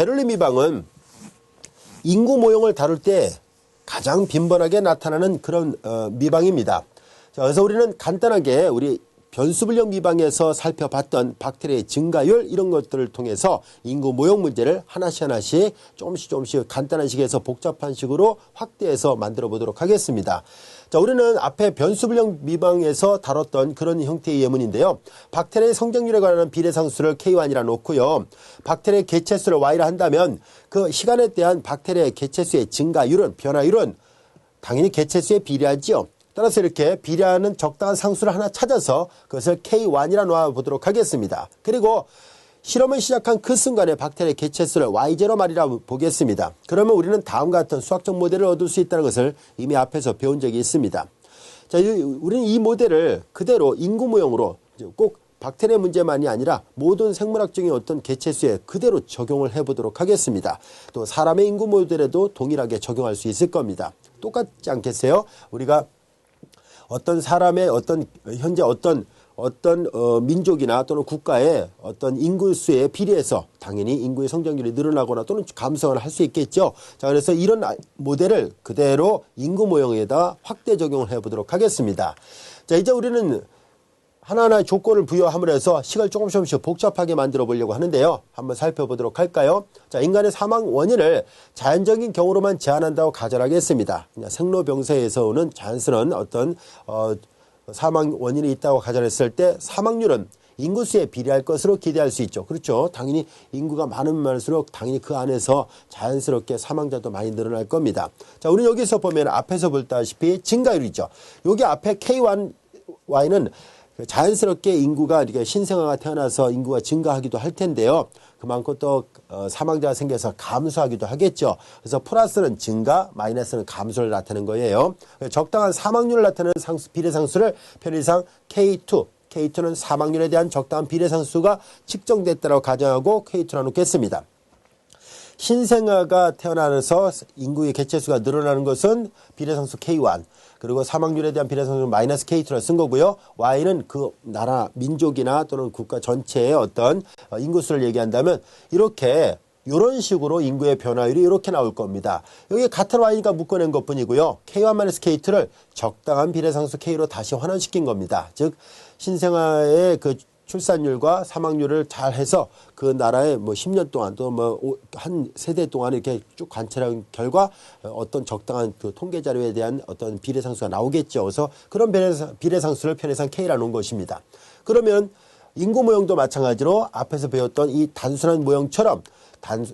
베를린 미방은 인구 모형을 다룰 때 가장 빈번하게 나타나는 그런 미방입니다. 자, 그래서 우리는 간단하게 우리 변수분력 미방에서 살펴봤던 박테리아의 증가율 이런 것들을 통해서 인구 모형 문제를 하나씩 조금씩 간단한 식에서 복잡한 식으로 확대해서 만들어 보도록 하겠습니다. 자, 우리는 앞에 변수분력 미방에서 다뤘던 그런 형태의 예문인데요. 박테리아의 성장률에 관한 비례상수를 K1이라 놓고요. 박테리아의 개체수를 Y라 한다면 그 시간에 대한 박테리아의 개체수의 증가율은, 변화율은 당연히 개체수에 비례하지요. 따라서 이렇게 비례하는 적당한 상수를 하나 찾아서 그것을 K1이라 놓아보도록 하겠습니다. 그리고 실험을 시작한 그 순간에 박테리아의 개체수를 Y0 말이라 보겠습니다. 그러면 우리는 다음과 같은 수학적 모델을 얻을 수 있다는 것을 이미 앞에서 배운 적이 있습니다. 자, 우리는 이 모델을 그대로 인구 모형으로 꼭 박테리아 문제만이 아니라 모든 생물학적인 어떤 개체수에 그대로 적용을 해보도록 하겠습니다. 또 사람의 인구 모델에도 동일하게 적용할 수 있을 겁니다. 똑같지 않겠어요? 우리가 어떤 사람의 현재 어떤 민족이나 또는 국가의 어떤 인구수에 비례해서 당연히 인구의 성장률이 늘어나거나 또는 감소를 할 수 있겠죠. 자, 그래서 이런 모델을 그대로 인구 모형에다 확대 적용을 해보도록 하겠습니다. 자, 이제 우리는 하나하나의 조건을 부여함으로 해서 식을 조금씩 복잡하게 만들어 보려고 하는데요. 한번 살펴보도록 할까요? 자, 인간의 사망 원인을 자연적인 경우로만 제한한다고 가정하겠습니다. 생로병사에서 오는 자연스러운 어떤 사망 원인이 있다고 가정했을 때 사망률은 인구수에 비례할 것으로 기대할 수 있죠. 그렇죠. 당연히 인구가 많으면 많을수록 당연히 그 안에서 자연스럽게 사망자도 많이 늘어날 겁니다. 자, 우리 여기서 보면 앞에서 볼다시피 증가율이죠. 여기 앞에 K1Y는 자연스럽게 인구가 이렇게 신생아가 태어나서 인구가 증가하기도 할 텐데요. 그만큼 또 사망자가 생겨서 감소하기도 하겠죠. 그래서 플러스는 증가, 마이너스는 감소를 나타내는 거예요. 적당한 사망률을 나타내는 비례상수를 편의상 K2, K2는 사망률에 대한 적당한 비례상수가 측정됐다고 가정하고 K2라 놓겠습니다. 신생아가 태어나서 인구의 개체수가 늘어나는 것은 비례상수 K1, 그리고 사망률에 대한 비례상수는 마이너스 K2를 쓴 거고요. Y는 그 나라, 민족이나 또는 국가 전체의 어떤 인구수를 얘기한다면 이런 식으로 인구의 변화율이 이렇게 나올 겁니다. 여기 같은 Y니까 묶어낸 것 뿐이고요. K1-K2를 적당한 비례상수 K로 다시 환원시킨 겁니다. 즉 신생아의 그 출산율과 사망률을 잘 해서 그 나라의 10년 동안 또 한 세대 동안 이렇게 쭉 관찰한 결과 어떤 적당한 그 통계 자료에 대한 어떤 비례상수가 나오겠죠. 그래서 그런 비례상수를 편의상 K라 놓은 것입니다. 그러면 인구 모형도 마찬가지로 앞에서 배웠던 이 단순한 모형처럼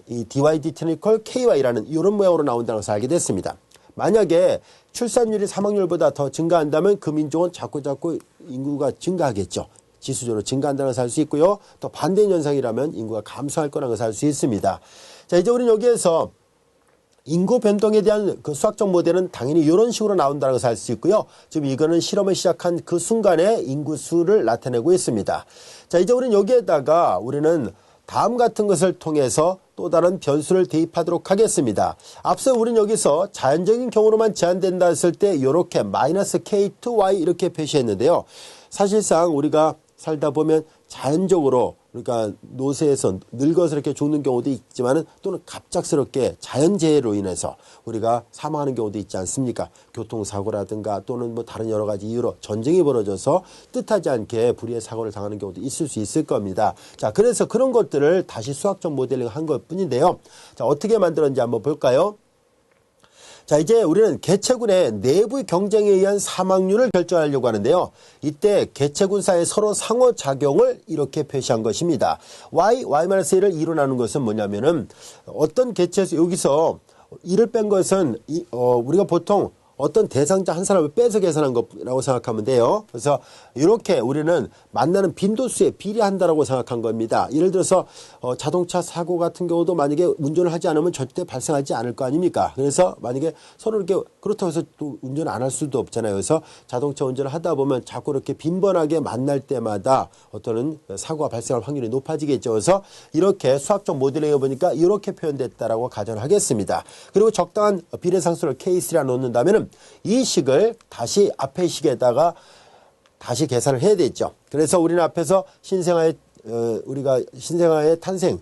이 DY/DT는 KY라는 이런 모양으로 나온다는 것을 알게 됐습니다. 만약에 출산율이 사망률보다 더 증가한다면 그 민족은 자꾸 인구가 증가하겠죠. 지수적으로 증가한다는 것을 알 수 있고요. 또 반대인 현상이라면 인구가 감소할 거라는 것을 알 수 있습니다. 자, 이제 우리는 여기에서 인구 변동에 대한 그 수학적 모델은 당연히 이런 식으로 나온다는 것을 알 수 있고요. 지금 이거는 실험을 시작한 그 순간에 인구수를 나타내고 있습니다. 자, 이제 우리는 여기에다가 우리는 다음 같은 것을 통해서 또 다른 변수를 대입하도록 하겠습니다. 앞서 우리는 여기서 자연적인 경우로만 제한된다 했을 때 이렇게 마이너스 K2Y 이렇게 표시했는데요. 사실상 우리가 살다 보면 자연적으로 그러니까 노쇠에서 늙어서 이렇게 죽는 경우도 있지만은 또는 갑작스럽게 자연재해로 인해서 우리가 사망하는 경우도 있지 않습니까? 교통사고라든가 또는 다른 여러 가지 이유로 전쟁이 벌어져서 뜻하지 않게 불의의 사고를 당하는 경우도 있을 수 있을 겁니다. 자, 그래서 그런 것들을 다시 수학적 모델링 한 것 뿐인데요. 자, 어떻게 만들었는지 한번 볼까요? 자, 이제 우리는 개체군의 내부 경쟁에 의한 사망률을 결정하려고 하는데요. 이때 개체군 사이에 서로 상호작용을 이렇게 표시한 것입니다. Y-1을 2로 나눈 것은 뭐냐면은 어떤 개체수, 여기서 2를 뺀 것은 우리가 보통 어떤 대상자 한 사람을 빼서 계산한 거라고 생각하면 돼요. 그래서 이렇게 우리는 만나는 빈도수에 비례한다라고 생각한 겁니다. 예를 들어서 자동차 사고 같은 경우도 만약에 운전을 하지 않으면 절대 발생하지 않을 거 아닙니까? 그래서 만약에 서로 이렇게 그렇다고 해서 또 운전 안 할 수도 없잖아요. 그래서 자동차 운전을 하다 보면 자꾸 이렇게 빈번하게 만날 때마다 어떤 사고가 발생할 확률이 높아지겠죠. 그래서 이렇게 수학적 모델링 해보니까 이렇게 표현됐다라고 가정을 하겠습니다. 그리고 적당한 비례상수를 K3라 놓는다면은 이 식을 다시 앞의 식에다가 다시 계산을 해야 되죠. 그래서 우리는 앞에서 우리가 신생아의 탄생,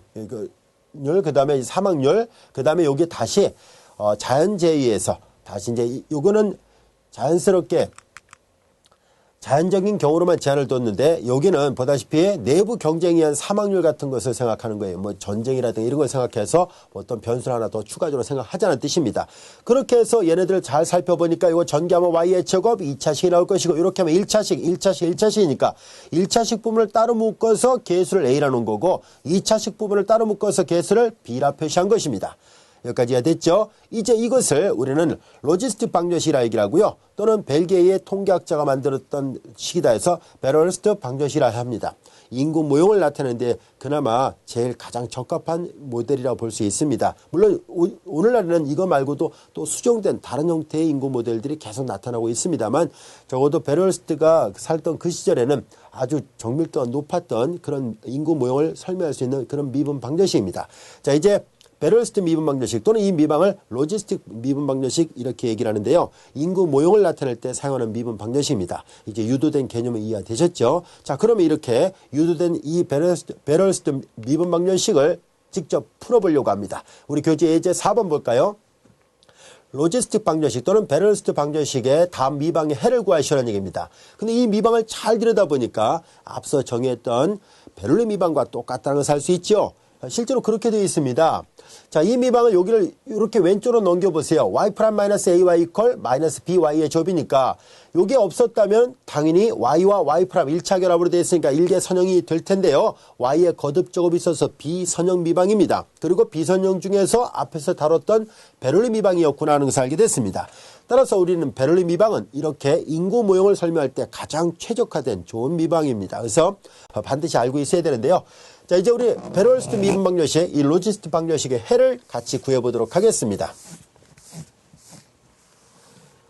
사망률, 그 다음에 사망률, 그 다음에 여기 다시 자연재해에서 다시 이제 요거는 자연스럽게 자연적인 경우로만 제한을 뒀는데 여기는 보다시피 내부 경쟁에 의한 사망률 같은 것을 생각하는 거예요. 뭐 전쟁이라든가 이런 걸 생각해서 어떤 변수를 하나 더 추가적으로 생각하자는 뜻입니다. 그렇게 해서 얘네들을 잘 살펴보니까 이거 전개하면 y의 제곱 2차식이 나올 것이고 이렇게 하면 1차식이니까 1차식 부분을 따로 묶어서 개수를 a라 놓은 거고 2차식 부분을 따로 묶어서 개수를 b라 표시한 것입니다. 여기까지가 됐죠. 이제 이것을 우리는 로지스틱 방정식이라 얘기를 하고요. 또는 벨기에의 통계학자가 만들었던 식이다 해서 베럴스트 방정식이라 합니다. 인구 모형을 나타내는데 그나마 제일 가장 적합한 모델이라고 볼 수 있습니다. 물론 오늘날에는 이거 말고도 또 수정된 다른 형태의 인구 모델들이 계속 나타나고 있습니다만 적어도 베럴스트가 살던 그 시절에는 아주 정밀도가 높았던 그런 인구 모형을 설명할 수 있는 그런 미분 방정식입니다. 자, 이제 베럴스트 미분 방정식 또는 이 미방을 로지스틱 미분 방정식 이렇게 얘기를 하는데요. 인구 모형을 나타낼 때 사용하는 미분 방정식입니다. 이제 유도된 개념을 이해되셨죠? 자, 그러면 이렇게 유도된 이 베럴스트 미분 방정식을 직접 풀어보려고 합니다. 우리 교재 예제 4번 볼까요? 로지스틱 방정식 또는 베럴스트 방정식의 다음 미방의 해를 구하시라는 얘기입니다. 근데 이 미방을 잘 들여다보니까 앞서 정했던 베를린 미방과 똑같다는 것을 알 수 있죠? 실제로 그렇게 되어 있습니다. 자, 이 미방을 여기를 이렇게 왼쪽으로 넘겨보세요. y'-ay 이퀄 -by의 제곱이니까 이게 없었다면 당연히 y와 y' 1차 결합으로 되어 있으니까 일개 선형이 될 텐데요. y의 거듭 제곱이 있어서 비선형 미방입니다. 그리고 비선형 중에서 앞에서 다뤘던 베를린 미방이었구나 하는 것을 알게 됐습니다. 따라서 우리는 베를린 미방은 이렇게 인구 모형을 설명할 때 가장 최적화된 좋은 미방입니다. 그래서 반드시 알고 있어야 되는데요. 자, 이제 우리 베럴스트 미분 방정식, 이 로지스트 방정식의 해를 같이 구해보도록 하겠습니다.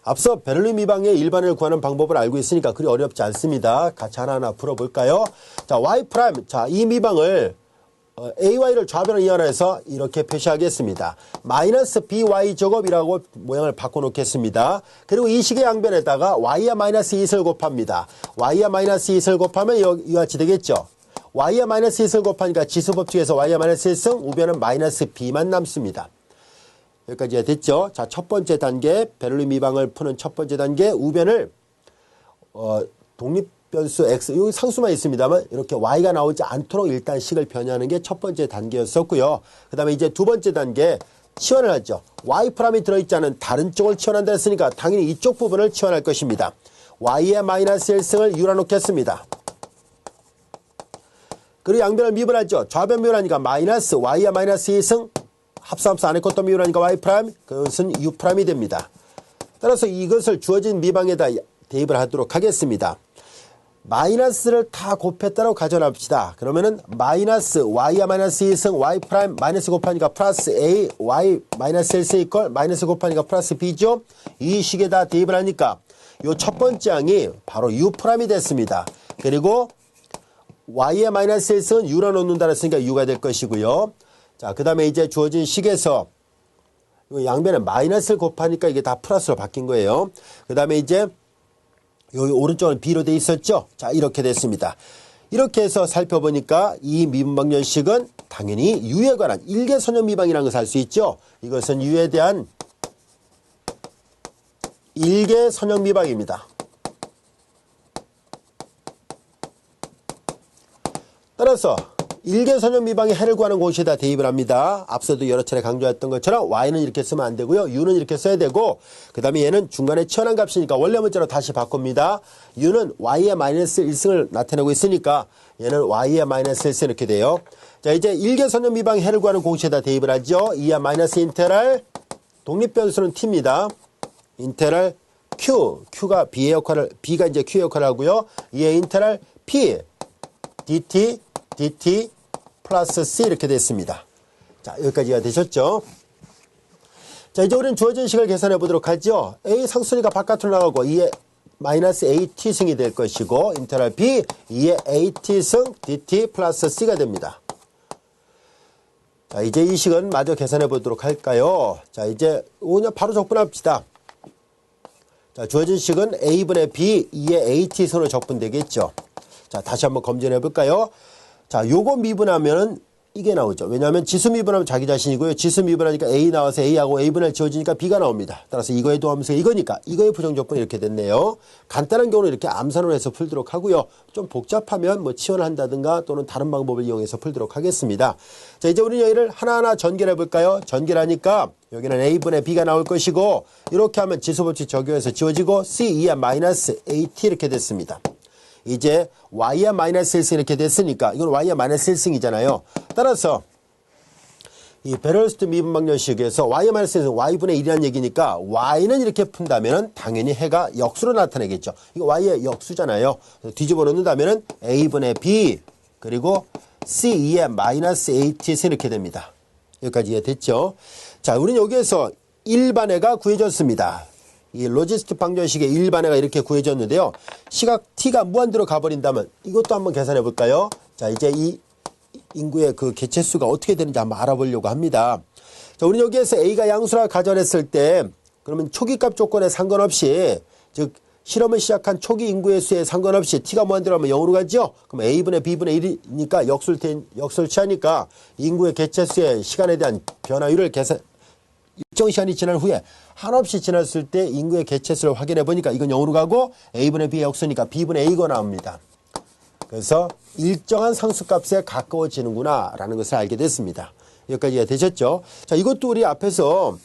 앞서 베를린 미방의 일반을 구하는 방법을 알고 있으니까 그리 어렵지 않습니다. 같이 하나하나 풀어볼까요? 자, y', 자, 이 미방을 AY를 좌변을 이완해서 이렇게 표시하겠습니다. -BY 제곱이라고 모양을 바꿔놓겠습니다. 그리고 이 식의 양변에다가 Y와 -2을 곱합니다. Y와 -2을 곱하면 이와 같이 되겠죠. Y와 -1을 곱하니까 지수법칙에서 Y와 -1승, 우변은 -B만 남습니다. 여기까지가 됐죠. 자, 첫 번째 단계, 베를린 미방을 푸는 첫 번째 단계, 우변을, 독립변수 X, 여기 상수만 있습니다만, 이렇게 Y가 나오지 않도록 일단 식을 변형하는 게 첫 번째 단계였었고요. 그 다음에 이제 두 번째 단계, 치환을 하죠. Y''이 들어있지 않은 다른 쪽을 치환한다 했으니까 당연히 이쪽 부분을 치환할 것입니다. Y의 -1승을 유라 놓겠습니다. 그리고 양변을 미분하죠. 좌변 미분하니까 Y와 -2승, 합성 안에 것도 미분하니까 Y', 그것은 U'이 됩니다. 따라서 이것을 주어진 미방에다 대입을 하도록 하겠습니다. 마이너스를 다 곱했다고 가정합시다. 그러면은 Y와 -2승 Y', 마이너스 곱하니까 플러스 A, Y -1승 이퀄 마이너스 곱하니까 플러스 B죠. 이 식에다 대입을 하니까 요 첫 번째 항이 바로 U'이 됐습니다. 그리고 Y의 -1승은 U로 놓는다 했으니까 U가 될 것이고요. 자, 그 다음에 이제 주어진 식에서 양변에 마이너스를 곱하니까 이게 다 플러스로 바뀐 거예요. 그 다음에 이제 여기 오른쪽은 B로 돼 있었죠. 자, 이렇게 됐습니다. 이렇게 해서 살펴보니까 이 미분 방정식은 당연히 U에 관한 일개선형 미방이라는 것을 알 수 있죠. 이것은 U에 대한 일개선형 미방입니다. 따라서 일개선형 미방의 해를 구하는 공식에다 대입을 합니다. 앞서도 여러 차례 강조했던 것처럼 y는 이렇게 쓰면 안 되고요. u는 이렇게 써야 되고 그 다음에 얘는 중간에 치환한 값이니까 원래 문자로 다시 바꿉니다. u는 y의 -1승을 나타내고 있으니까 얘는 y의 -1승 이렇게 돼요. 자, 이제 일개선형 미방의 해를 구하는 공식에다 대입을 하죠. 2와 마이너스 인테랄 독립변수는 t입니다. 인테랄 q가 b의 역할을, b가 이제 q의 역할을 하고요. 2의 인테랄 p dt 플러스 c 이렇게 됐습니다. 자, 여기까지가 되셨죠? 자, 이제 우리는 주어진 식을 계산해 보도록 하죠. a 상수니까 바깥으로 나가고 2의 -at 승이 될 것이고 인테랄 b 2의 at 승 dt 플러스 c가 됩니다. 자, 이제 이 식은 마저 계산해 보도록 할까요? 자, 이제 그냥 바로 적분합시다. 자, 주어진 식은 a분의 b 2의 at 승으로 적분되겠죠. 자, 다시 한번 검증해 볼까요? 자, 요거 미분하면은 이게 나오죠. 왜냐하면 지수 미분하면 자기 자신이고요. 지수 미분하니까 A 나와서 A하고 A분할 지워지니까 B가 나옵니다. 따라서 이거의 도함수가 이거니까 이거의 부정조건이 이렇게 됐네요. 간단한 경우는 이렇게 암산을 해서 풀도록 하고요. 좀 복잡하면 뭐 치환을 한다든가 또는 다른 방법을 이용해서 풀도록 하겠습니다. 자, 이제 우리 여기를 하나하나 전개를 해볼까요? 전개를 하니까 여기는 A분의 B가 나올 것이고 이렇게 하면 지수법칙 적용해서 지워지고 C2야 마이너스 AT 이렇게 됐습니다. 이제 y야 마이너스 1승 이렇게 됐으니까 이건 y야 마이너스 1승이잖아요. 따라서 이 베럴스트 미분 방정식에서 y야 마이너스 1승 y분의 1이라는 얘기니까 y는 이렇게 푼다면 당연히 해가 역수로 나타나겠죠. 이거 y의 역수잖아요. 뒤집어 놓는다면 a분의 b 그리고 c2의 마이너스 at에서 이렇게 됩니다. 여기까지 이해됐죠? 자, 우리는 여기에서 일반해가 구해졌습니다. 이 로지스틱 방정식의 일반해가 이렇게 구해졌는데요. 시각 t가 무한대로 가버린다면 이것도 한번 계산해 볼까요? 자, 이제 이 인구의 그 개체수가 어떻게 되는지 한번 알아보려고 합니다. 자, 우리 여기에서 a가 양수라 가정했을 때 그러면 초기값 조건에 상관없이 즉 실험을 시작한 초기 인구의 수에 상관없이 t가 무한대로 하면 0으로 가죠? 그럼 a분의 b분의 1이니까 역수를 취하니까 인구의 개체수의 시간에 대한 변화율을 일정 시간이 지난 후에 한없이 지났을 때 인구의 개체수를 확인해 보니까 이건 0으로 가고 a분의 b의 역수니까 b분의 a가 나옵니다. 그래서 일정한 상수값에 가까워지는구나 라는 것을 알게 됐습니다. 여기까지 되셨죠? 자, 이것도 우리 앞에서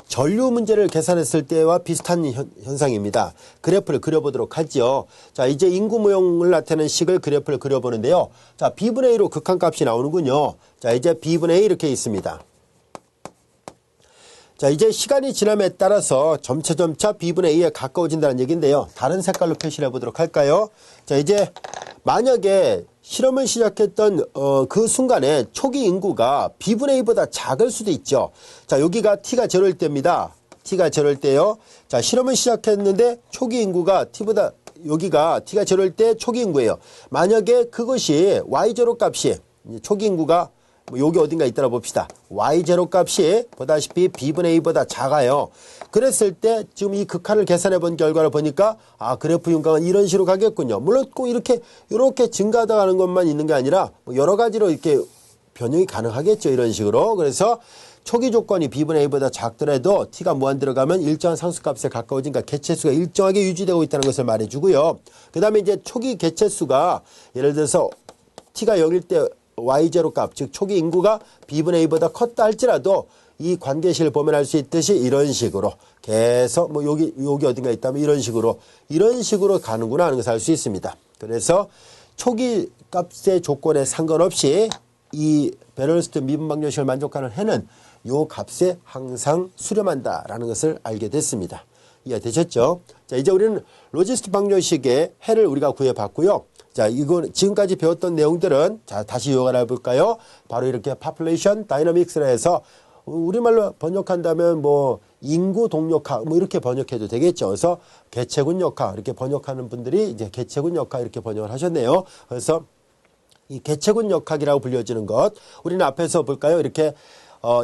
전류 문제를 계산했을 때와 비슷한 현상입니다. 그래프를 그려보도록 하죠. 자, 이제 인구 모형을 나타내는 식을 그래프를 그려보는데요. 자, b분의 a로 극한값이 나오는군요. 자, 이제 b분의 a 이렇게 있습니다. 자, 이제 시간이 지남에 따라서 점차 b분의 a에 가까워진다는 얘기인데요. 다른 색깔로 표시를 해보도록 할까요? 자, 이제 만약에 실험을 시작했던 그 순간에 초기 인구가 b분의 a보다 작을 수도 있죠. 자, 여기가 t가 0일 때입니다. t가 0일 때요. 자, 실험을 시작했는데 초기 인구가 여기가 t가 0일 때 초기 인구예요. 만약에 그것이 y0 값이 초기 인구가 여기 어딘가 있다라 봅시다. y0 값이 보다시피 b분의 a보다 작아요. 그랬을 때 지금 이 극한을 계산해 본 결과를 보니까 그래프 윤곽은 이런 식으로 가겠군요. 물론 꼭 이렇게 증가하다 가는 것만 있는 게 아니라 여러 가지로 이렇게 변형이 가능하겠죠. 이런 식으로. 그래서 초기 조건이 b분의 a보다 작더라도 t가 무한 들어가면 일정한 상수값에 가까워지니까 개체수가 일정하게 유지되고 있다는 것을 말해주고요. 그 다음에 이제 초기 개체수가 예를 들어서 t가 0일 때 y0 값, 즉 초기 인구가 b분의 a보다 컸다 할지라도 이 관계식을 보면 알 수 있듯이 이런 식으로 계속 여기 어딘가 있다면 이런 식으로 가는구나 하는 것을 알 수 있습니다. 그래서 초기 값의 조건에 상관없이 이 베럴스트 미분 방정식을 만족하는 해는 요 값에 항상 수렴한다라는 것을 알게 됐습니다. 이해되셨죠? 자, 이제 우리는 로지스틱 방정식의 해를 우리가 구해봤고요. 자, 이건 지금까지 배웠던 내용들은 자, 다시 요약을 해볼까요? 바로 이렇게 population dynamics라 해서 우리말로 번역한다면 인구 동력학 이렇게 번역해도 되겠죠. 그래서 개체군 역학 이렇게 번역하는 분들이 이제 개체군 역학 이렇게 번역을 하셨네요. 그래서 이 개체군 역학이라고 불려지는 것 우리는 앞에서 볼까요? 이렇게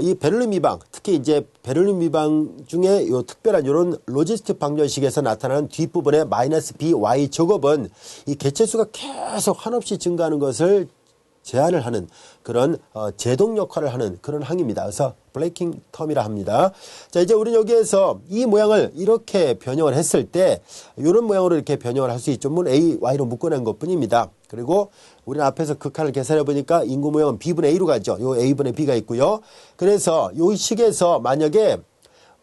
이 베를린 미방, 특히 이제 베를린 미방 중에 요 특별한 요런 로지스틱 방정식에서 나타나는 뒷부분의 마이너스 by 제곱은 이 개체수가 계속 한없이 증가하는 것을 제한을 하는 그런 제동 역할을 하는 그런 항입니다. 그래서 블레이킹 텀이라 합니다. 자, 이제 우리는 여기에서 이 모양을 이렇게 변형을 했을 때 이런 모양으로 이렇게 변형을 할 수 있죠. 물론 A, Y로 묶어낸 것뿐입니다. 그리고 우리는 앞에서 극한을 계산해 보니까 인구 모형은 B분의 A로 가죠. 요 A분의 B가 있고요. 그래서 요 식에서 만약에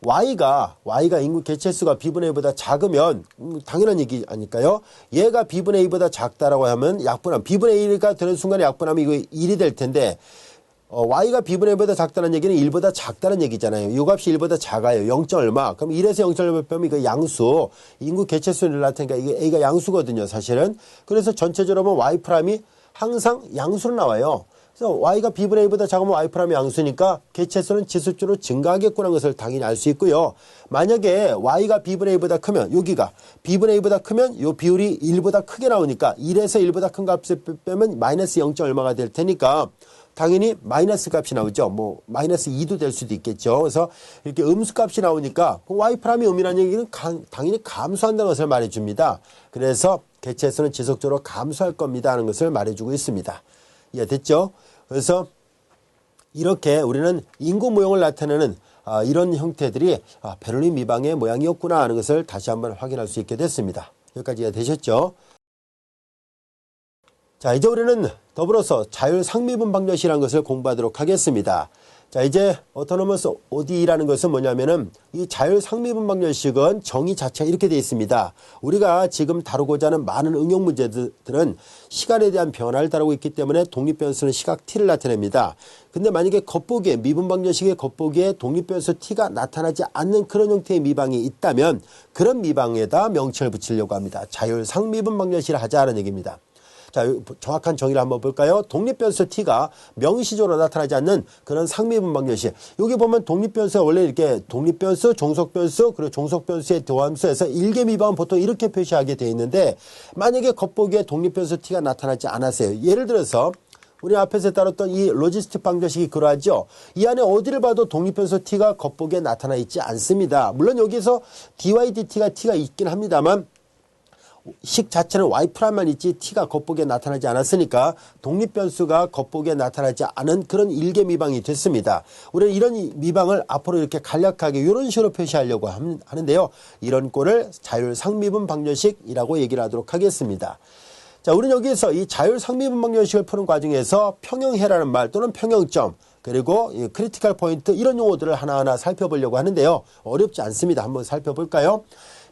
Y가 인구 개체수가 B분의 A보다 작으면 당연한 얘기 아닐까요? 얘가 B분의 A보다 작다라고 하면 약분함 B분의 A가 되는 순간에 약분하면 이거 1이 될 텐데 Y가 B분의 A보다 작다는 얘기는 1보다 작다는 얘기잖아요. 요 값이 1보다 작아요. 0. 얼마. 그럼 1에서 0. 얼마 빼면 이거 양수. 인구 개체수를 나타내니까 이게 A가 양수거든요. 사실은. 그래서 전체적으로 보면 Y 프라임이 항상 양수로 나와요. 그래서 Y가 B분의 A보다 작으면 Y 프라임이 양수니까 개체수는 지수적으로 증가하겠구나 하는 것을 당연히 알 수 있고요. 만약에 Y가 B분의 A보다 크면 여기가 B분의 A보다 크면 요 비율이 1보다 크게 나오니까 1에서 1보다 큰 값을 빼면 마이너스 0. 얼마가 될 테니까 당연히 마이너스 값이 나오죠. 마이너스 2도 될 수도 있겠죠. 그래서 이렇게 음수 값이 나오니까 Y 프라임이 음이라는 얘기는 당연히 감소한다는 것을 말해줍니다. 그래서 개체수는 지속적으로 감소할 겁니다 하는 것을 말해주고 있습니다. 이해됐죠? 그래서 이렇게 우리는 인구 모형을 나타내는 이런 형태들이 베를린 미방의 모양이었구나 하는 것을 다시 한번 확인할 수 있게 됐습니다. 여기까지 이해되셨죠? 자, 이제 우리는 더불어서 자율 상미분 방정식이라는 것을 공부하도록 하겠습니다. 자, 이제 오토노머스 ODE라는 것은 뭐냐면은 이 자율 상미분 방정식은 정의 자체가 이렇게 되어 있습니다. 우리가 지금 다루고자 하는 많은 응용 문제들은 시간에 대한 변화를 다루고 있기 때문에 독립변수는 시각 t를 나타냅니다. 근데 만약에 겉보기에 미분 방정식의 겉보기에 독립변수 t가 나타나지 않는 그런 형태의 미방이 있다면 그런 미방에다 명칭을 붙이려고 합니다. 자율 상미분 방정식을 하자는 얘기입니다. 자, 정확한 정의를 한번 볼까요? 독립변수 t가 명시적으로 나타나지 않는 그런 상미분 방정식. 여기 보면 독립변수가 원래 이렇게 독립변수, 종속변수, 그리고 종속변수의 도함수에서 일개 미방은 보통 이렇게 표시하게 되어 있는데 만약에 겉보기에 독립변수 t가 나타나지 않았어요. 예를 들어서 우리 앞에서 다뤘던 이 로지스틱 방정식이 그러하죠. 이 안에 어디를 봐도 독립변수 t가 겉보기에 나타나 있지 않습니다. 물론 여기서 dy dt가 t가 있긴 합니다만 식 자체는 y'만 있지 t가 겉보기에 나타나지 않았으니까 독립변수가 겉보기에 나타나지 않은 그런 일개 미방이 됐습니다. 우리는 이런 미방을 앞으로 이렇게 간략하게 이런 식으로 표시하려고 하는데요. 이런 꼴을 자율 상미분 방정식이라고 얘기를 하도록 하겠습니다. 자, 우리는 여기에서 이 자율 상미분 방정식을 푸는 과정에서 평형해라는 말 또는 평형점 그리고 이 크리티컬 포인트 이런 용어들을 하나하나 살펴보려고 하는데요. 어렵지 않습니다. 한번 살펴볼까요?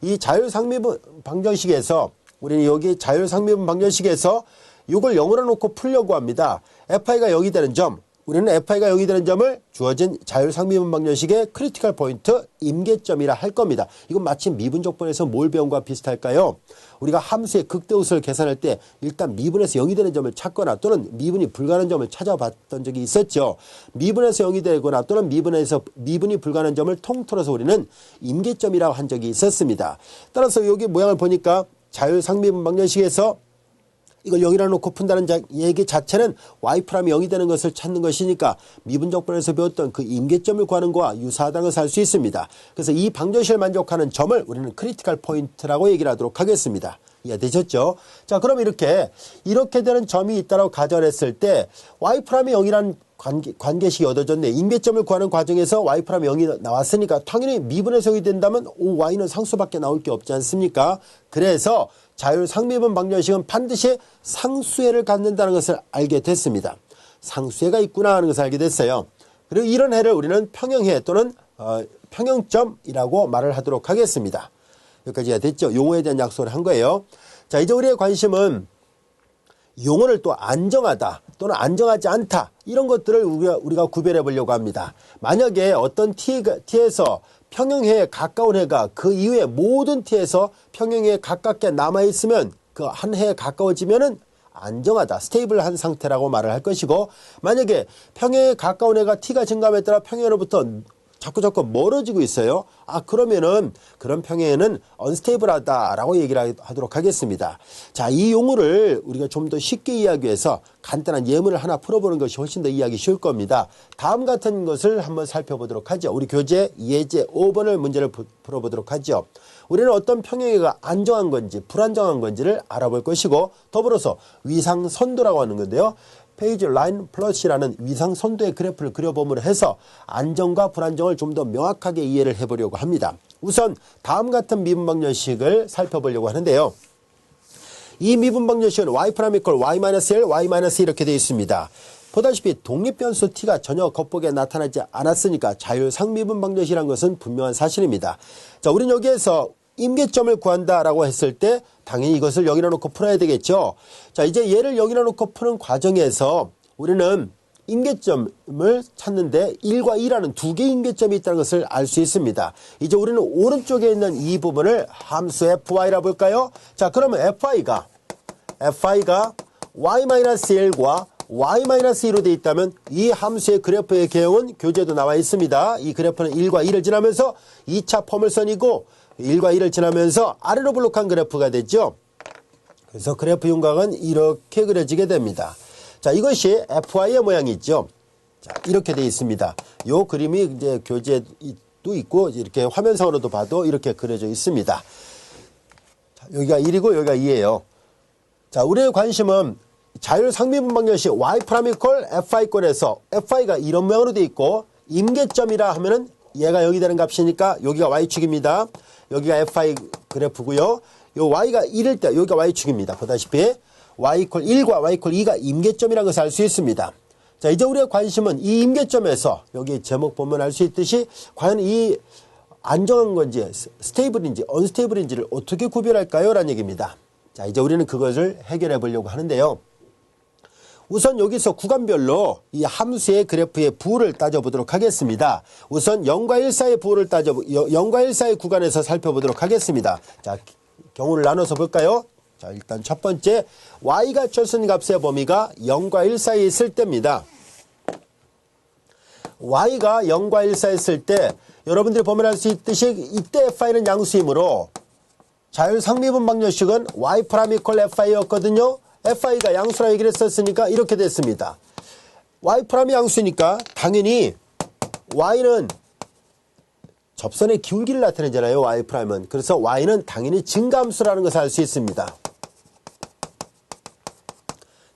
이 자율 상미분 방정식에서 우리는 여기 자율 상미분 방정식에서 이걸 0으로 놓고 풀려고 합니다. fi가 0이 되는 점, 우리는 fi가 0이 되는 점을 주어진 자율 상미분 방정식의 크리티컬 포인트 임계점이라 할 겁니다. 이건 마치 미분적분에서 뭘 배운 거와 비슷할까요? 우리가 함수의 극대우수를 계산할 때 일단 미분에서 0이 되는 점을 찾거나 또는 미분이 불가능한 점을 찾아봤던 적이 있었죠. 미분에서 0이 되거나 또는 미분이 불가능한 점을 통틀어서 우리는 임계점이라고 한 적이 있었습니다. 따라서 여기 모양을 보니까 자율 상미분 방정식에서 이걸 0이라 놓고 푼다는 얘기 자체는 y'이 0이 되는 것을 찾는 것이니까 미분적분에서 배웠던 그 임계점을 구하는 거와 유사하다는 것을 알 수 있습니다. 그래서 이 방정식을 만족하는 점을 우리는 크리티컬 포인트라고 얘기를 하도록 하겠습니다. 이해되셨죠? 자, 그럼 이렇게 되는 점이 있다고 가정했을 때 y'이 0이라는 관계식이 얻어졌네. 임계점을 구하는 과정에서 y'이 0이 나왔으니까 당연히 미분에서 0이 된다면 y는 상수밖에 나올 게 없지 않습니까? 그래서 자율 상미분 방정식은 반드시 상수해를 갖는다는 것을 알게 됐습니다. 상수해가 있구나 하는 것을 알게 됐어요. 그리고 이런 해를 우리는 평형해 또는 평형점이라고 말을 하도록 하겠습니다. 여기까지가 됐죠. 용어에 대한 약속을 한 거예요. 자, 이제 우리의 관심은 용어를 또 안정하다 또는 안정하지 않다 이런 것들을 우리가 구별해 보려고 합니다. 만약에 어떤 t에서 평형해에 가까운 해가 그 이후에 모든 t에서 평형해에 가깝게 남아있으면 그 한 해에 가까워지면은 안정하다, 스테이블한 상태라고 말을 할 것이고 만약에 평형해에 가까운 해가 t가 증가함에 따라 평형해로부터 자꾸 멀어지고 있어요. 그러면은 그런 평형해는 언스테이블하다라고 얘기를 하도록 하겠습니다. 자, 이 용어를 우리가 좀 더 쉽게 이해하기 위해서 간단한 예문을 하나 풀어보는 것이 훨씬 더 이해하기 쉬울 겁니다. 다음 같은 것을 한번 살펴보도록 하죠. 우리 교재 예제 5번을 문제를 풀어보도록 하죠. 우리는 어떤 평형해가 안정한 건지 불안정한 건지를 알아볼 것이고 더불어서 위상선도라고 하는 건데요. 페이지 라인 플러스라는 위상선도의 그래프를 그려봄으로 해서 안정과 불안정을 좀 더 명확하게 이해를 해보려고 합니다. 우선 다음 같은 미분 방정식을 살펴보려고 하는데요. 이 미분 방정식은 y' equal y-1, y-2 이렇게 되어 있습니다. 보다시피 독립변수 t가 전혀 겉보기에 나타나지 않았으니까 자율 상미분 방정식이라는 것은 분명한 사실입니다. 자, 우리는 여기에서 임계점을 구한다라고 했을 때 당연히 이것을 0이라 놓고 풀어야 되겠죠. 자, 이제 얘를 0이라 놓고 푸는 과정에서 우리는 임계점을 찾는데 1과 2라는 두 개의 임계점이 있다는 것을 알 수 있습니다. 이제 우리는 오른쪽에 있는 이 부분을 함수 fy라 볼까요? 자, 그러면 fi가 y-1과 y-2로 되어 있다면 이 함수의 그래프의 개형은 교재에도 나와 있습니다. 이 그래프는 1과 2를 지나면서 2차 포물선이고 1과 2를 지나면서 아래로 블록한 그래프가 되죠. 그래서 그래프 윤곽은 이렇게 그려지게 됩니다. 자, 이것이 FI의 모양이 있죠. 자, 이렇게 되어 있습니다. 이 그림이 이제 교재도 있고 이렇게 화면상으로도 봐도 이렇게 그려져 있습니다. 자, 여기가 1이고 여기가 2예요. 자, 우리의 관심은 자율상미분방정식 y'=, fi'에서 fi가 이런 모양으로 되어 있고 임계점이라 하면은 얘가 여기 되는 값이니까 여기가 y축입니다. 여기가 fi 그래프고요. 요 y가 1일 때 여기가 y축입니다. 보다시피 y=1과 y=2가 임계점이라는 것을 알 수 있습니다. 자, 이제 우리가 관심은 이 임계점에서 여기 제목 보면 알 수 있듯이 과연 이 안정한 건지 스테이블인지 언스테이블인지를 어떻게 구별할까요? 라는 얘기입니다. 자, 이제 우리는 그것을 해결해 보려고 하는데요. 우선 여기서 구간별로 이 함수의 그래프의 부호를 따져보도록 하겠습니다. 우선 0과 1 사이의 부호를 0과 1 사이의 구간에서 살펴보도록 하겠습니다. 자, 경우를 나눠서 볼까요? 자, 일단 첫 번째 y가 절선값의 범위가 0과 1 사이에 있을 때입니다. y가 0과 1 사이에 있을 때 여러분들이 보면 알 수 있듯이 이때 fi는 양수이므로 자율상미분방정식은 y' = fi였거든요. fi가 양수라 얘기를 했었으니까 이렇게 됐습니다. y' 양수니까 당연히 y는 접선의 기울기를 나타내잖아요. y'은. 그래서 y는 당연히 증가함수라는 것을 알 수 있습니다.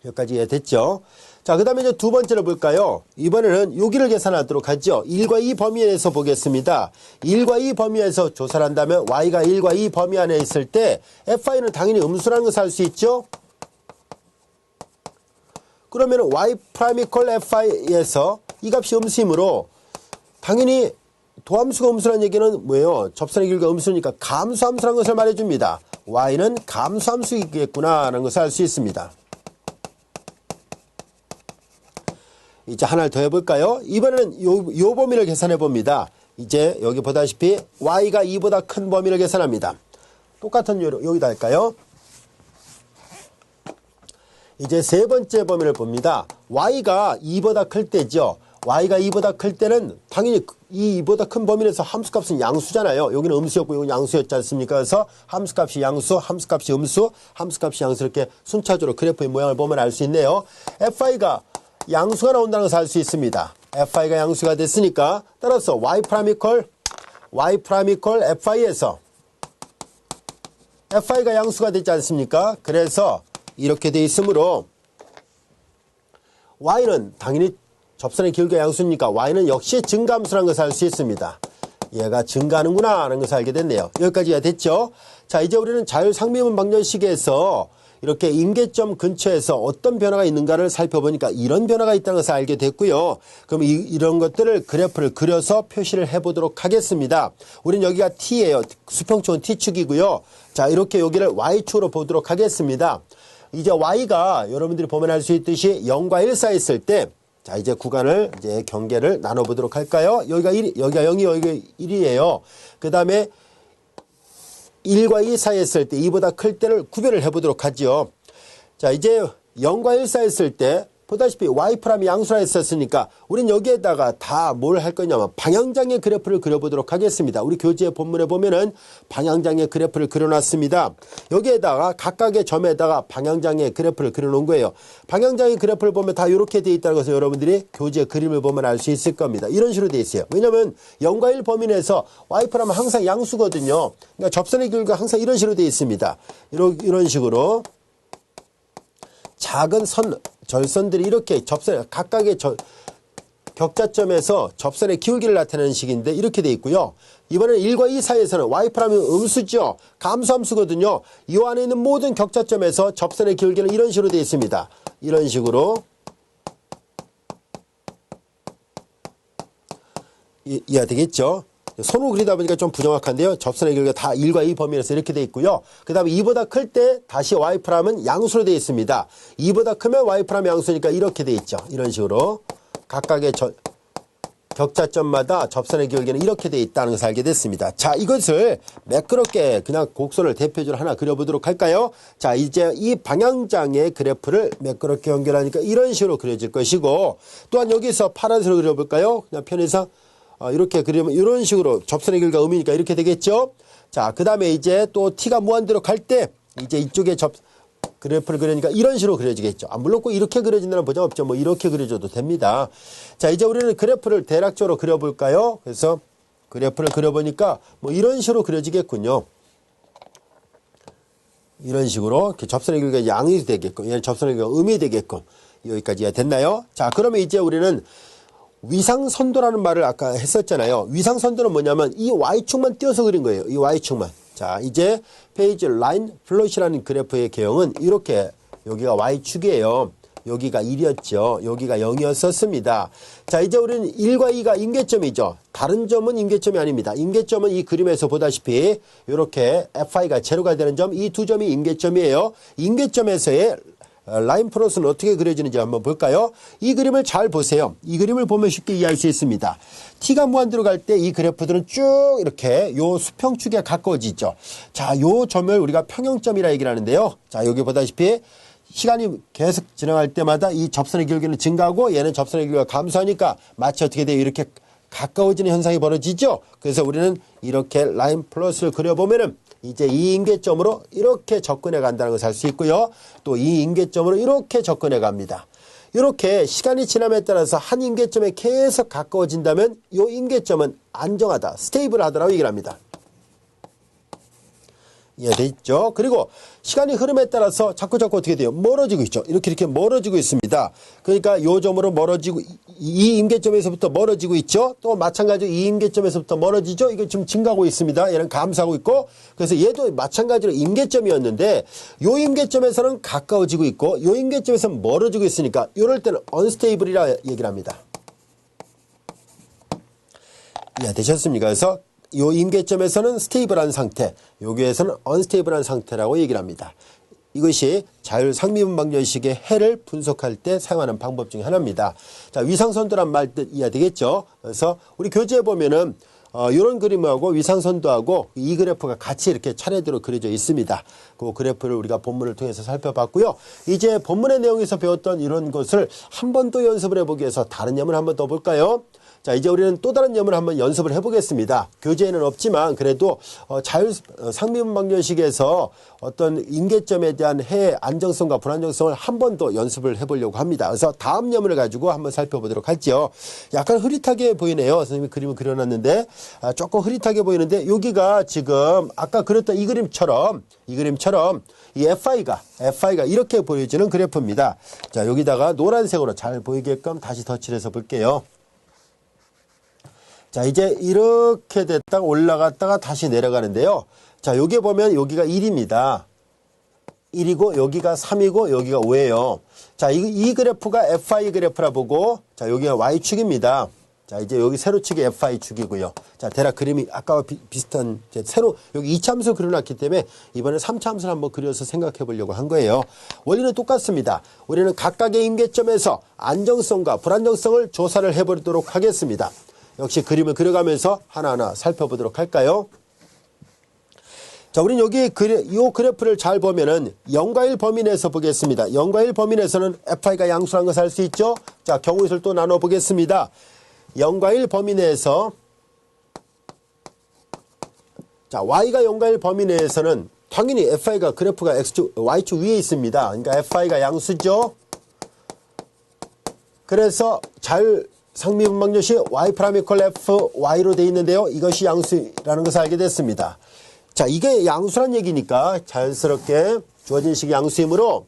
여기까지 이해됐죠? 자, 그 다음에 이제 두 번째로 볼까요? 이번에는 여기를 계산하도록 하죠. 1과 2 범위에서 보겠습니다. 1과 2 범위에서 조사를 한다면 y가 1과 2 범위 안에 있을 때 fi는 당연히 음수라는 것을 알 수 있죠? 그러면 y' fi에서 이 값이 음수이므로 당연히 도함수가 음수라는 얘기는 뭐예요? 접선의 길이가 음수니까 감수함수라는 것을 말해줍니다. y는 감수함수이겠구나라는 것을 알 수 있습니다. 이제 하나를 더 해볼까요? 이번에는 요 범위를 계산해 봅니다. 이제 여기 보다시피 y가 2보다 큰 범위를 계산합니다. 똑같은 요로 여기다 할까요? 이제 세 번째 범위를 봅니다. y가 2보다 클 때죠. y가 2보다 클 때는 당연히 이 2보다 큰 범위에서 함수값은 양수잖아요. 여기는 음수였고 여기는 양수였지 않습니까? 그래서 함수값이 양수, 함수값이 음수, 함수값이 양수 이렇게 순차적으로 그래프의 모양을 보면 알 수 있네요. fi가 양수가 나온다는 것을 알 수 있습니다. fi가 양수가 됐으니까 따라서 y' fi에서 fi가 양수가 됐지 않습니까? 그래서 이렇게 돼 있으므로 y는 당연히 접선의 기울기가 양수니까 y는 역시 증가함수라는 것을 알 수 있습니다. 얘가 증가하는구나 하는 것을 알게 됐네요. 여기까지가 됐죠? 자, 이제 우리는 자율상미분방정식에서 이렇게 임계점 근처에서 어떤 변화가 있는가를 살펴보니까 이런 변화가 있다는 것을 알게 됐고요. 그럼 이런 것들을 그래프를 그려서 표시를 해보도록 하겠습니다. 우리는 여기가 t예요. 수평축은 t축이고요. 자, 이렇게 여기를 y축으로 보도록 하겠습니다. 이제 y가 여러분들이 보면 알 수 있듯이 0과 1 사이에 있을 때 자, 이제 구간을 이제 경계를 나눠보도록 할까요? 여기가 0이 여기가 1이에요. 그 다음에 1과 2 사이에 있을 때 2보다 클 때를 구별을 해보도록 하죠. 자, 이제 0과 1 사이에 있을 때 보다시피 y' 양수라 했었으니까 우린 여기에다가 다 뭘 할 거냐면 방향장의 그래프를 그려보도록 하겠습니다. 우리 교재 본문에 보면은 방향장의 그래프를 그려놨습니다. 여기에다가 각각의 점에다가 방향장의 그래프를 그려놓은 거예요. 방향장의 그래프를 보면 다 이렇게 돼 있다는 것을 여러분들이 교재 그림을 보면 알 수 있을 겁니다. 이런 식으로 돼 있어요. 왜냐면 0과 1 범위 내에서 y'은 항상 양수거든요. 그러니까 접선의 길이가 항상 이런 식으로 돼 있습니다. 이런 식으로 작은 절선들이 이렇게 각각의 격자점에서 접선의 기울기를 나타내는 식인데 이렇게 돼 있고요. 이번에는 1과 2 사이에서는 y'은 음수죠. 감수함수거든요. 이 안에 있는 모든 격자점에서 접선의 기울기는 이런 식으로 돼 있습니다. 이런 식으로 이해가 되겠죠? 손으로 그리다 보니까 좀 부정확한데요. 접선의 길이가 다 1과 2 범위에서 이렇게 되어 있고요. 그 다음에 2보다 클 때 다시 y'은 양수로 되어 있습니다. 2보다 크면 y'은 양수니까 이렇게 되어 있죠. 이런 식으로 각각의 격자점마다 접선의 기울기는 이렇게 되어 있다는 것을 알게 됐습니다. 자, 이것을 매끄럽게 그냥 곡선을 대표적으로 하나 그려보도록 할까요? 자, 이제 이 방향장의 그래프를 매끄럽게 연결하니까 이런 식으로 그려질 것이고 또한 여기서 파란색으로 그려볼까요? 그냥 편의상 이렇게 그리면 이런 식으로 접선의 길이가 음이니까 이렇게 되겠죠. 자, 그 다음에 이제 또 t가 무한대로 갈 때 이제 이쪽에 그래프를 그리니까 이런 식으로 그려지겠죠. 물론 꼭 이렇게 그려진다는 보장 없죠. 뭐 이렇게 그려줘도 됩니다. 자, 이제 우리는 그래프를 대략적으로 그려볼까요? 그래서 그래프를 그려보니까 뭐 이런 식으로 그려지겠군요. 이런 식으로 이렇게 접선의 길이가 양이 되게끔, 얘는 접선의 길이가 음이 되게끔 여기까지가 됐나요? 자, 그러면 이제 우리는 위상선도라는 말을 아까 했었잖아요. 위상선도는 뭐냐면 이 Y축만 띄어서 그린 거예요. 이 Y축만. 자, 이제 페이지 라인 플롯이라는 그래프의 개형은 이렇게 여기가 Y축이에요. 여기가 1이었죠. 여기가 0이었었습니다. 자, 이제 우리는 1과 2가 임계점이죠. 다른 점은 임계점이 아닙니다. 임계점은 이 그림에서 보다시피 이렇게 FI가 제로가 되는 점, 이 두 점이 임계점이에요. 임계점에서의 라인 플롯은 어떻게 그려지는지 한번 볼까요? 이 그림을 잘 보세요. 이 그림을 보면 쉽게 이해할 수 있습니다. t가 무한대로 갈 때 이 그래프들은 쭉 이렇게 요 수평축에 가까워지죠. 자, 요 점을 우리가 평형점이라 얘기를 하는데요. 자, 여기 보다시피 시간이 계속 지나갈 때마다 이 접선의 길이는 증가하고 얘는 접선의 길이가 감소하니까 마치 어떻게 돼요? 이렇게 가까워지는 현상이 벌어지죠. 그래서 우리는 이렇게 라인 플러스를 그려보면은 이제 이 임계점으로 이렇게 접근해 간다는 것을 알 수 있고요. 또 이 임계점으로 이렇게 접근해 갑니다. 이렇게 시간이 지남에 따라서 한 임계점에 계속 가까워진다면 이 임계점은 안정하다, 스테이블하다라고 얘기를 합니다. 이해되죠? 그리고 시간이 흐름에 따라서 자꾸 어떻게 돼요? 멀어지고 있죠. 이렇게 멀어지고 있습니다. 그러니까 요 점으로 멀어지고 이 임계점에서부터 멀어지고 있죠. 또 마찬가지로 이 임계점에서부터 멀어지죠. 이게 지금 증가하고 있습니다. 얘는 감소하고 있고, 그래서 얘도 마찬가지로 임계점이었는데 요 임계점에서는 가까워지고 있고 요 임계점에서는 멀어지고 있으니까 이럴 때는 언스테이블이라 얘기를 합니다. 이해되셨습니까? 그래서 요 임계점에서는 스테이블한 상태, 여기에서는 언스테이블한 상태라고 얘기를 합니다. 이것이 자율상미분 방정식의 해를 분석할 때 사용하는 방법 중에 하나입니다. 자, 위상선도란 말 뜻 이해되겠죠? 그래서 우리 교재에 보면은 이런 그림하고 위상선도하고 이 그래프가 같이 이렇게 차례대로 그려져 있습니다. 그 그래프를 우리가 본문을 통해서 살펴봤고요. 이제 본문의 내용에서 배웠던 이런 것을 한 번 더 연습을 해보기 위해서 다른 예문 한번 더 볼까요? 자, 이제 우리는 또 다른 예문을 한번 연습을 해보겠습니다. 교재에는 없지만 그래도 상미분 방정식에서 어떤 임계점에 대한 해의 안정성과 불안정성을 한 번 더 연습을 해보려고 합니다. 그래서 다음 예문을 가지고 한번 살펴보도록 할지요. 약간 흐릿하게 보이네요. 선생님이 그림을 그려놨는데 조금 흐릿하게 보이는데 여기가 지금 아까 그렸던 이 그림처럼 이 FI가 이렇게 보여지는 그래프입니다. 자, 여기다가 노란색으로 잘 보이게끔 다시 덧칠을 해서 볼게요. 자, 이제 이렇게 됐다가 올라갔다가 다시 내려가는데요. 자, 여기 보면 여기가 1입니다. 1이고 여기가 3이고 여기가 5예요. 자, 이 그래프가 FI 그래프라 보고, 자, 여기가 Y축입니다. 자, 이제 여기 세로축이 FI축이고요. 자, 대략 그림이 아까와 비슷한, 새로, 여기 2차함수를 그려놨기 때문에 이번에 3차함수를 한번 그려서 생각해 보려고 한 거예요. 원리는 똑같습니다. 우리는 각각의 임계점에서 안정성과 불안정성을 조사를 해보도록 하겠습니다. 역시 그림을 그려가면서 하나하나 살펴보도록 할까요? 자, 우린 여기 이 그래프를 잘 보면은 0과 1 범위 내에서 보겠습니다. 0과 1 범위 내에서는 FI가 양수라는 것을 알 수 있죠? 자, 경우수를 또 나눠 보겠습니다. 0과 1 범위 내에서, 자, Y가 0과 1 범위 내에서는 당연히 FI가 그래프가 Y축 위에 있습니다. 그러니까 FI가 양수죠? 그래서 상미분 방정식 y' equal f y로 되어 있는데요. 이것이 양수라는 것을 알게 됐습니다. 자, 이게 양수란 얘기니까 자연스럽게 주어진 식이 양수이므로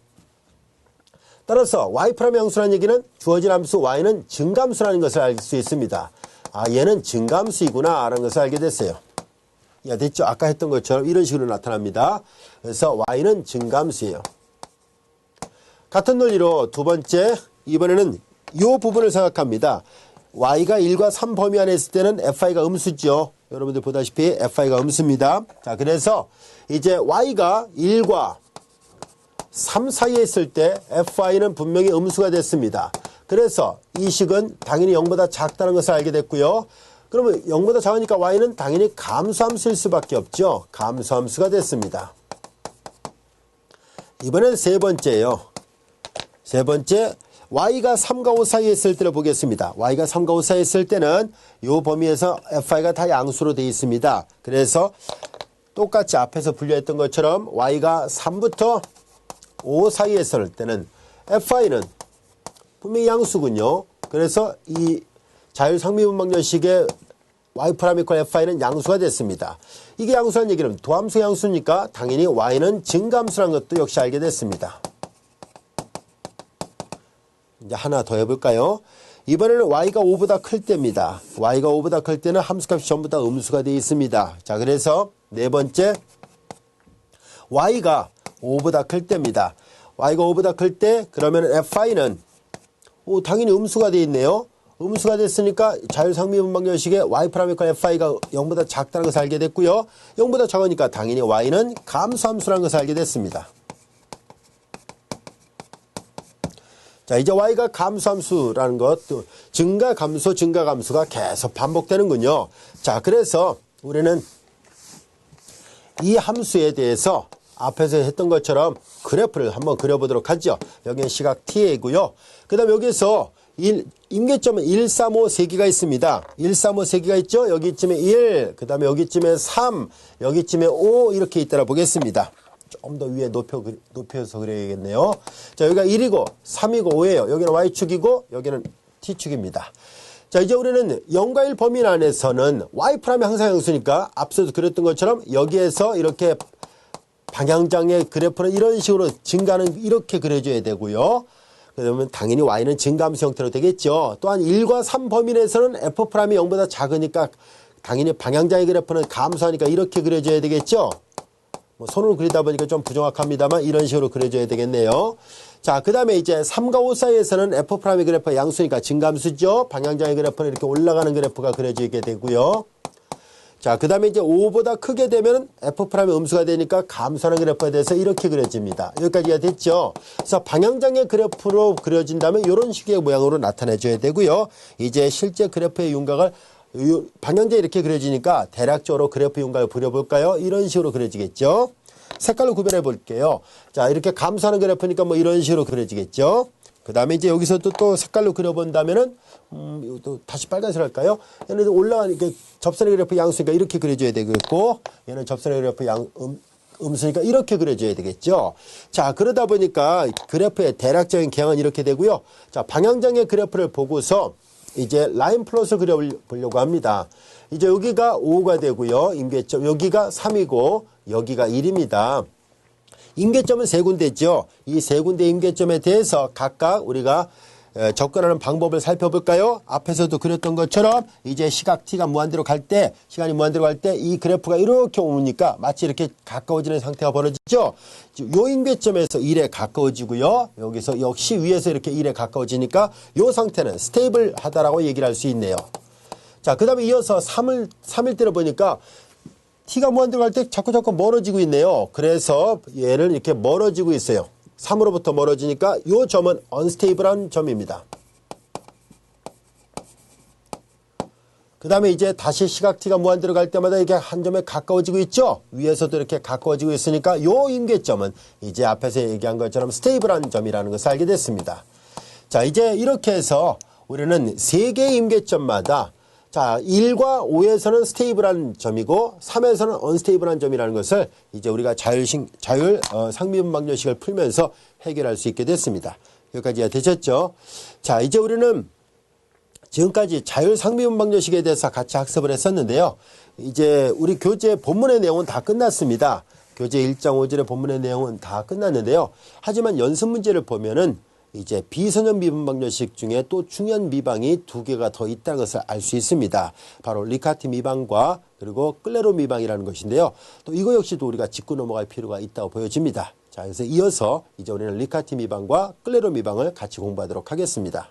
따라서 y' 양수라는 얘기는 주어진 함수 y는 증감수라는 것을 알 수 있습니다. 아, 얘는 증감수이구나 라는 것을 알게 됐어요. 됐죠? 아까 했던 것처럼 이런 식으로 나타납니다. 그래서 y는 증감수예요. 같은 논리로 두 번째, 이번에는 이 부분을 생각합니다. y가 1과 3 범위 안에 있을 때는 fi가 음수죠. 여러분들 보다시피 fi가 음수입니다. 자, 그래서 이제 y가 1과 3 사이에 있을 때 fi는 분명히 음수가 됐습니다. 그래서 이 식은 당연히 0보다 작다는 것을 알게 됐고요. 그러면 0보다 작으니까 y는 당연히 감수함수일 수밖에 없죠. 감수함수가 됐습니다. 이번엔 세 번째예요. 세 번째, y가 3과 5 사이에 있을 때를 보겠습니다. y가 3과 5 사이에 있을 때는 이 범위에서 fi가 다 양수로 되어 있습니다. 그래서 똑같이 앞에서 분류했던 것처럼 y가 3부터 5 사이에 있을 때는 fi는 분명히 양수군요. 그래서 이 자율상미분 방정식의 y 프라임 이퀄 fi는 양수가 됐습니다. 이게 양수란 얘기는 도함수 양수니까 당연히 y는 증가함수라는 것도 역시 알게 됐습니다. 이제 하나 더 해볼까요? 이번에는 y가 5보다 클 때입니다. y가 5보다 클 때는 함수값이 전부 다 음수가 되어 있습니다. 자, 그래서 네 번째 y가 5보다 클 때입니다. y가 5보다 클 때 그러면 fi는 당연히 음수가 되어 있네요. 음수가 됐으니까 자율상미분방정식의 y 프라임 이퀄 fi가 0보다 작다는 것을 알게 됐고요. 0보다 작으니까 당연히 y는 감수함수라는 것을 알게 됐습니다. 자, 이제 y가 감수함수라는 것, 증가감수가 계속 반복되는군요. 자, 그래서 우리는 이 함수에 대해서 앞에서 했던 것처럼 그래프를 한번 그려보도록 하죠. 여기는 시각 t이고요. 그 다음에 여기서 임계점은 1, 3, 5 3개가 있습니다. 1, 3, 5 3개가 있죠. 여기쯤에 1, 그 다음에 여기쯤에 3, 여기쯤에 5 이렇게 있다라 보겠습니다. 좀 더 위에 높여서 그려야겠네요. 자, 여기가 1이고 3이고 5예요. 여기는 y축이고 여기는 t축입니다. 자, 이제 우리는 0과 1 범위 안에서는 y 프라임이 항상 양수니까 앞서도 그렸던 것처럼 여기에서 이렇게 방향장의 그래프는 이런 식으로 증가는 이렇게 그려줘야 되고요. 그러면 당연히 y는 증가함수 형태로 되겠죠. 또한 1과 3 범위 내에서는 f 프라임이 0보다 작으니까 당연히 방향장의 그래프는 감소하니까 이렇게 그려줘야 되겠죠. 손으로 그리다 보니까 좀 부정확합니다만 이런 식으로 그려줘야 되겠네요. 자, 그 다음에 이제 3과 5 사이에서는 f 프라임의 그래프가 양수니까 증가함수죠. 방향장의 그래프는 이렇게 올라가는 그래프가 그려지게 되고요. 자, 그 다음에 이제 5보다 크게 되면 f 프라임의 음수가 되니까 감소하는 그래프에 대해서 이렇게 그려집니다. 여기까지가 됐죠. 그래서 방향장의 그래프로 그려진다면 이런 식의 모양으로 나타내줘야 되고요. 이제 실제 그래프의 윤곽을 방향제 이렇게 그려지니까 대략적으로 그래프 윤곽을 그려볼까요? 이런 식으로 그려지겠죠. 색깔로 구별해 볼게요. 자, 이렇게 감소하는 그래프니까 뭐 이런 식으로 그려지겠죠. 그 다음에 이제 여기서도 또 색깔로 그려본다면은, 또 다시 빨간색 할까요? 얘는 올라가는, 이렇게 접선의 그래프 양수니까 이렇게 그려줘야 되겠고, 얘는 접선의 그래프 음수니까 이렇게 그려줘야 되겠죠. 자, 그러다 보니까 그래프의 대략적인 경향은 이렇게 되고요. 자, 방향장의 그래프를 보고서 이제 라인 플롯을 그려보려고 합니다. 이제 여기가 5가 되고요. 임계점, 여기가 3이고, 여기가 1입니다. 임계점은 세 군데죠. 이 세 군데 임계점에 대해서 각각 우리가 접근하는 방법을 살펴볼까요? 앞에서도 그렸던 것처럼 이제 시각 t가 무한대로 갈 때, 시간이 무한대로 갈 때 이 그래프가 이렇게 오니까 마치 이렇게 가까워지는 상태가 벌어지죠. 요 임계점에서 1에 가까워지고요. 여기서 역시 위에서 이렇게 1에 가까워지니까 요 상태는 스테이블하다라고 얘기를 할 수 있네요. 자, 그 다음에 이어서 3일 때려 보니까 t가 무한대로 갈 때 자꾸 멀어지고 있네요. 그래서 얘는 이렇게 멀어지고 있어요. 3으로부터 멀어지니까 이 점은 언스테이블한 점입니다. 그 다음에 이제 다시 시각 t가 무한대로 갈 때마다 이게 한 점에 가까워지고 있죠. 위에서도 이렇게 가까워지고 있으니까 이 임계점은 이제 앞에서 얘기한 것처럼 스테이블한 점이라는 것을 알게 됐습니다. 자, 이제 이렇게 해서 우리는 3개의 임계점마다 자, 1과 5에서는 스테이블한 점이고 3에서는 언스테이블한 점이라는 것을 이제 우리가 자율 상미분방정식을 풀면서 해결할 수 있게 됐습니다. 여기까지가 되셨죠? 자, 이제 우리는 지금까지 자율 상미분방정식에 대해서 같이 학습을 했었는데요. 이제 우리 교재 본문의 내용은 다 끝났습니다. 교재 1.5절의 본문의 내용은 다 끝났는데요. 하지만 연습 문제를 보면은 이제 비선형 미분방정식 중에 또 중요한 미방이 2개가 더 있다는 것을 알 수 있습니다. 바로 리카티 미방과 그리고 클레로 미방이라는 것인데요. 또 이거 역시도 우리가 짚고 넘어갈 필요가 있다고 보여집니다. 자, 그래서 이어서 이제 우리는 리카티 미방과 클레로 미방을 같이 공부하도록 하겠습니다.